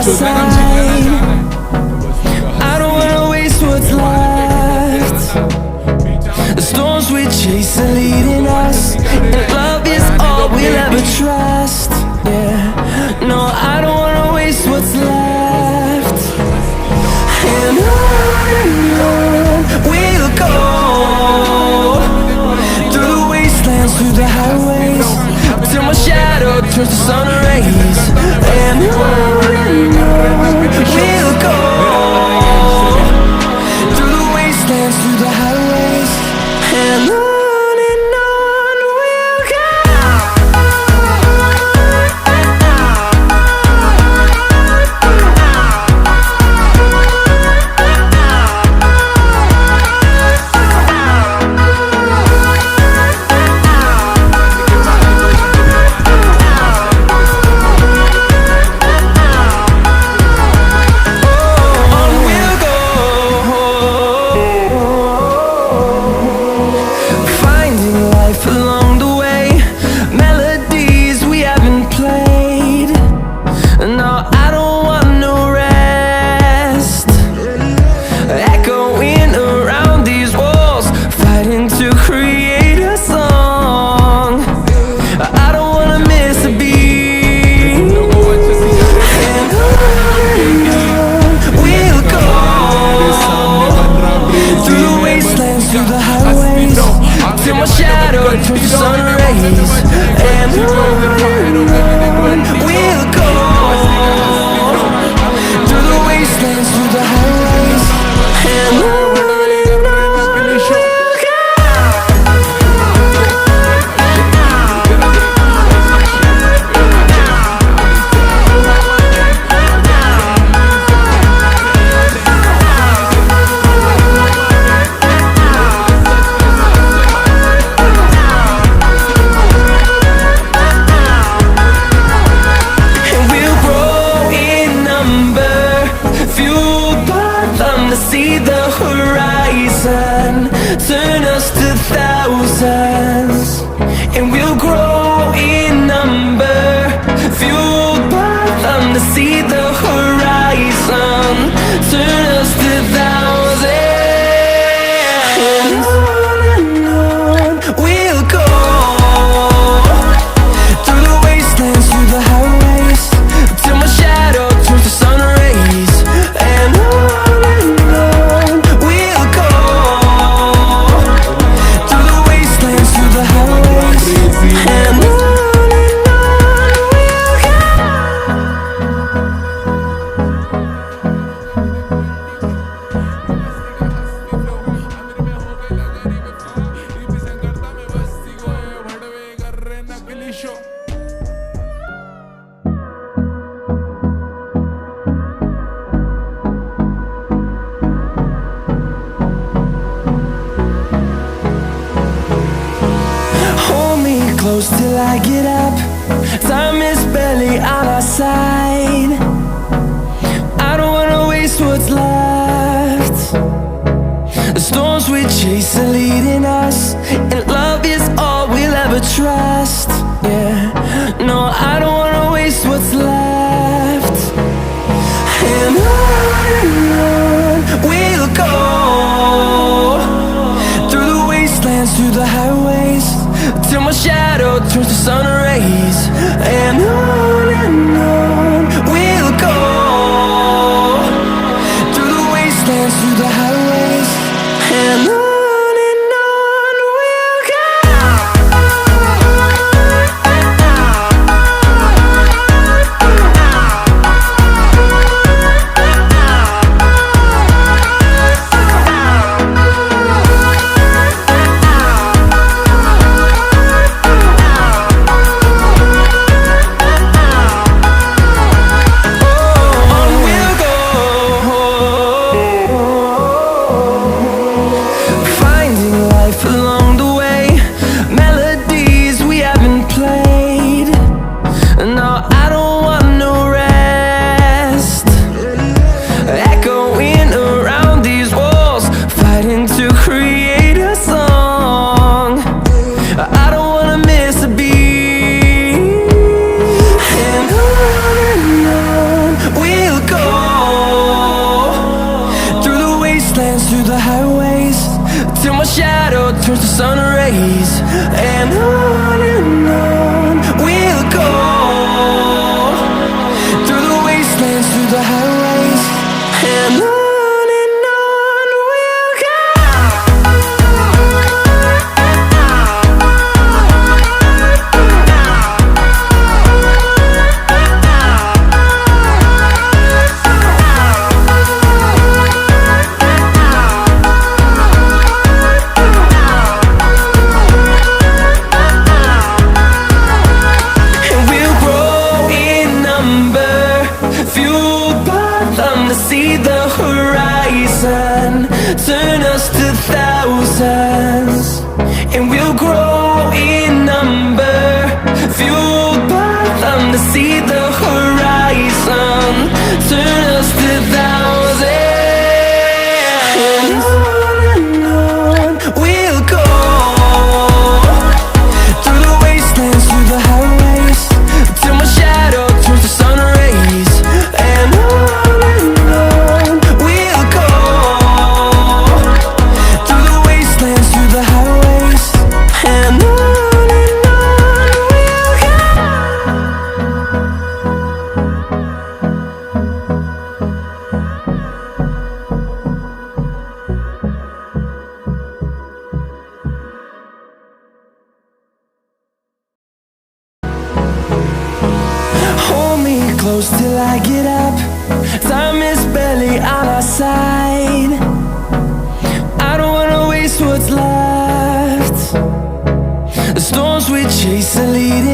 side. I don't wanna waste what's left. The storms we chase are leading us, and love is all we'll ever trust. Yeah, no, I don't wanna waste what's left. And on we'll go, through the wastelands, through the highways, till my shadow turns to sun rays. And on we'll go, through the wastelands, through the highways, and on we'll go. Till my shadow turns to sun rays. And on we'll go, through the wastelands, through the highways, and on we'll go. See the horizon, turn us to thousands, and we'll grow in number, fueled by them. To see the horizon, turn us to thousands, and on we'll go, through the wastelands, through the highways, till my shadow turns to sun rays. And close till I get up. Time is barely on our side. I don't wanna waste what's left. The storms we chase are leading us, and love is all we'll ever trust. Yeah, no, I don't wanna waste what's left. And on we'll go, through the wastelands, through the highways, till my shadow turns to sun rays. And on we'll go, through the wastelands, through the highways, and on. towards the sun rays, and on we'll go, through the wastelands, through the highways, and on we'll go. See the horizon, turn us to thousands, and we'll grow in number, fueled by them to see the horizon, turn us to thousands, and on we'll go, through the wastelands, through the highways, till my shadow turns to sun rays, and on close till I get up. Time is barely on our side. I don't wanna waste what's left. The storms we chase are leading